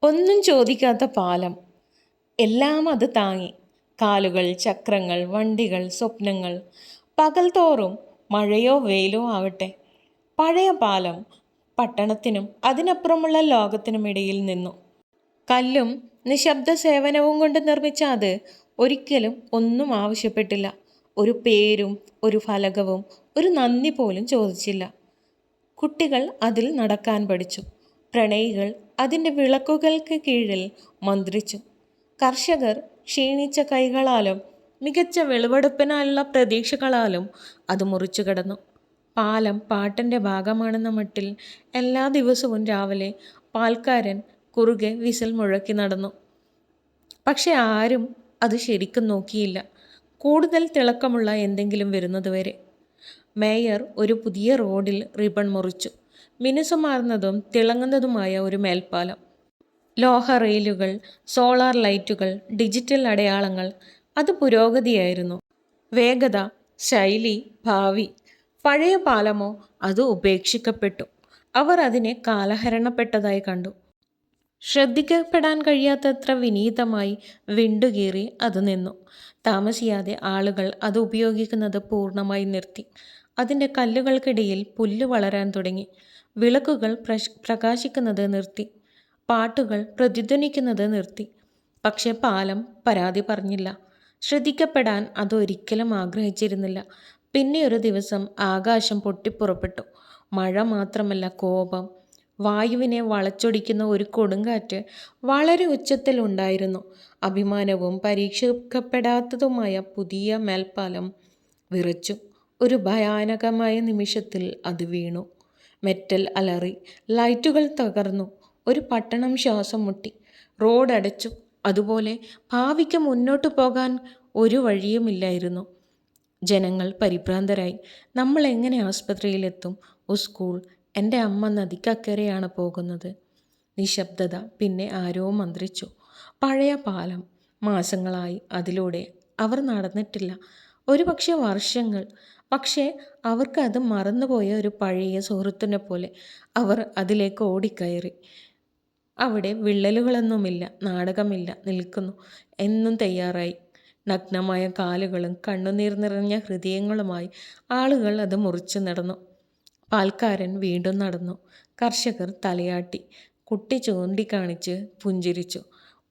ഒന്നും ചോദിക്കാത്ത പാലം. എല്ലാം അത് താങ്ങി. കാലുകൾ, ചക്രങ്ങൾ, വണ്ടികൾ, സ്വപ്നങ്ങൾ. പകൽ തോറും മഴയോ വെയിലോ ആവട്ടെ, പഴയ പാലം പട്ടണത്തിനും അതിനപ്പുറമുള്ള ലോകത്തിനുമിടയിൽ നിന്നു. കല്ലും നിശബ്ദ സേവനവും കൊണ്ട് നിർമ്മിച്ച അത് ഒരിക്കലും ഒന്നും ആവശ്യപ്പെട്ടില്ല. ഒരു പേരും ഒരു ഫലകവും ഒരു നന്ദി പോലും ചോദിച്ചില്ല. കുട്ടികൾ അതിൽ നടക്കാൻ പഠിച്ചു. പ്രണയികൾ അതിൻ്റെ വിളക്കുകൾക്ക് കീഴിൽ മന്ത്രിച്ചു. കർഷകർ ക്ഷീണിച്ച കൈകളാലും മികച്ച വിളവെടുപ്പിനായുള്ള പ്രതീക്ഷകളാലും അത് മുറിച്ചു കടന്നു. പാലം പാട്ടിൻ്റെ ഭാഗമാണെന്ന മട്ടിൽ എല്ലാ ദിവസവും രാവിലെ പാൽക്കാരൻ കുറുകെ വിസിൽ മുഴക്കി നടന്നു. പക്ഷെ ആരും അത് ശരിക്കും നോക്കിയില്ല, കൂടുതൽ തിളക്കമുള്ള എന്തെങ്കിലും വരുന്നതുവരെ. മേയർ ഒരു പുതിയ റോഡിൽ റിബൺ മുറിച്ചു. മിനുസമാർന്നതും തിളങ്ങുന്നതുമായ ഒരു മേൽപ്പാലം. ലോഹ റെയിലുകൾ, സോളാർ ലൈറ്റുകൾ, ഡിജിറ്റൽ അടയാളങ്ങൾ. അത് പുരോഗതിയായിരുന്നു. വേഗത, ശൈലി, ഭാവി. പഴയ പാലമോ? അത് ഉപേക്ഷിക്കപ്പെട്ടു. അവർ അതിനെ കാലഹരണപ്പെട്ടതായി കണ്ടു. ശ്രദ്ധിക്കപ്പെടാൻ കഴിയാത്തത്ര വിനീതമായി വിണ്ടുകീറി അത് നിന്നു. താമസിയാതെ ആളുകൾ അത് ഉപയോഗിക്കുന്നത് പൂർണ്ണമായി നിർത്തി. അതിൻ്റെ കല്ലുകൾക്കിടയിൽ പുല്ല് വളരാൻ തുടങ്ങി. വിളക്കുകൾ പ്രകാശിക്കുന്നത് നിർത്തി. പാട്ടുകൾ പ്രതിധ്വനിക്കുന്നത് നിർത്തി. പക്ഷെ പാലം പരാതി പറഞ്ഞില്ല. ശ്രദ്ധിക്കപ്പെടാൻ അതൊരിക്കലും ആഗ്രഹിച്ചിരുന്നില്ല. പിന്നെ ഒരു ദിവസം ആകാശം പൊട്ടിപ്പുറപ്പെട്ടു. മഴ മാത്രമല്ല, കോപം. വായുവിനെ വളച്ചൊടിക്കുന്ന ഒരു കൊടുങ്കാറ്റ് വളരെ ഉച്ചത്തിലുണ്ടായിരുന്നു. അഭിമാനവും പരീക്ഷിക്കപ്പെടാത്തതുമായ പുതിയ മേൽപ്പാലം വിറച്ചു. ഒരു ഭയാനകമായ നിമിഷത്തിൽ അത് വീണു. മെറ്റൽ അലറി. ലൈറ്റുകൾ തകർന്നു. ഒരു പട്ടണം ശ്വാസം മുട്ടി. റോഡ് അടച്ചു. അതുപോലെ ഭാവിക്ക് മുന്നോട്ടു പോകാൻ ഒരു വഴിയുമില്ലായിരുന്നു. ജനങ്ങൾ പരിഭ്രാന്തരായി. നമ്മൾ എങ്ങനെ ആസ്പത്രിയിലെത്തും? സ്കൂൾ? എൻ്റെ അമ്മ നദിക്കക്കരെയാണ് പോകുന്നത്. നിശബ്ദത. പിന്നെ ആരോ മന്ത്രിച്ചു. പഴയ പാലം. മാസങ്ങളായി അതിലൂടെ അവർ നടന്നിട്ടില്ല, ഒരുപക്ഷെ വർഷങ്ങൾ. പക്ഷേ അവർക്ക് അത് മറന്നുപോയ ഒരു പഴയ സുഹൃത്തിനെ പോലെ അവർ അതിലേക്ക് ഓടിക്കയറി. അവിടെ വിള്ളലുകളൊന്നുമില്ല, നാടകമില്ല. നിൽക്കുന്നു, എന്നും തയ്യാറായി. നഗ്നമായ കാലുകളും കണ്ണുനീർ നിറഞ്ഞ ഹൃദയങ്ങളുമായി ആളുകൾ അത് മുറിച്ചു നടന്നു. പാൽക്കാരൻ വീണ്ടും നടന്നു. കർഷകർ തലയാട്ടി. കുട്ടി ചൂണ്ടിക്കാണിച്ച് പുഞ്ചിരിച്ചു.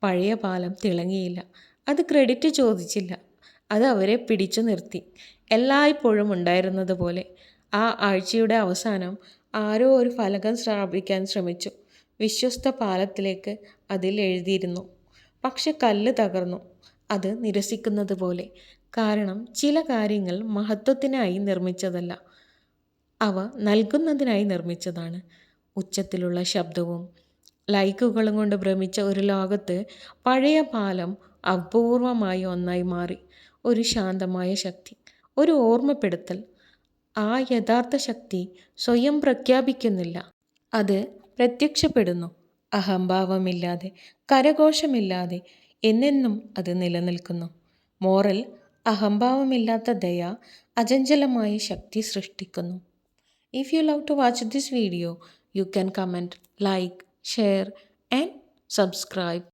പഴയ പാലം തിളങ്ങിയില്ല. അത് ക്രെഡിറ്റ് ചോദിച്ചില്ല. അത് അവരെ പിടിച്ചു നിർത്തി. എല്ലായ്പ്പോഴും ഉണ്ടായിരുന്നത് പോലെ. ആ ആഴ്ചയുടെ അവസാനം ആരോ ഒരു ഫലകം സ്ഥാപിക്കാൻ ശ്രമിച്ചു. വിശ്വസ്ത പാലത്തിലേക്ക് അതിൽ എഴുതിയിരുന്നു. പക്ഷെ കല്ല് തകർന്നു. അത് നിരസിക്കുന്നത് പോലെ. കാരണം ചില കാര്യങ്ങൾ മഹത്വത്തിനായി നിർമ്മിച്ചതല്ല, അവ നൽകുന്നതിനായി നിർമ്മിച്ചതാണ്. ഉച്ചത്തിലുള്ള ശബ്ദവും ലൈക്കുകളും കൊണ്ട് ഭ്രമിച്ച ഒരു ലോകത്ത് പഴയ പാലം അപൂർവമായ ഒന്നായി മാറി. ഒരു ശാന്തമായ ശക്തി, ഒരു ഓർമ്മപ്പെടുത്തൽ. ആ യഥാർത്ഥ ശക്തി സ്വയം പ്രഖ്യാപിക്കുന്നില്ല, അത് പ്രത്യക്ഷപ്പെടുന്നു. അഹംഭാവമില്ലാതെ, കരഘോഷമില്ലാതെ, എന്നെന്നും അത് നിലനിൽക്കുന്നു. മോറൽ: അഹംഭാവമില്ലാത്ത ദയ അചഞ്ചലമായ ശക്തി സൃഷ്ടിക്കുന്നു. If you love to watch this video, you can comment, like, share and subscribe.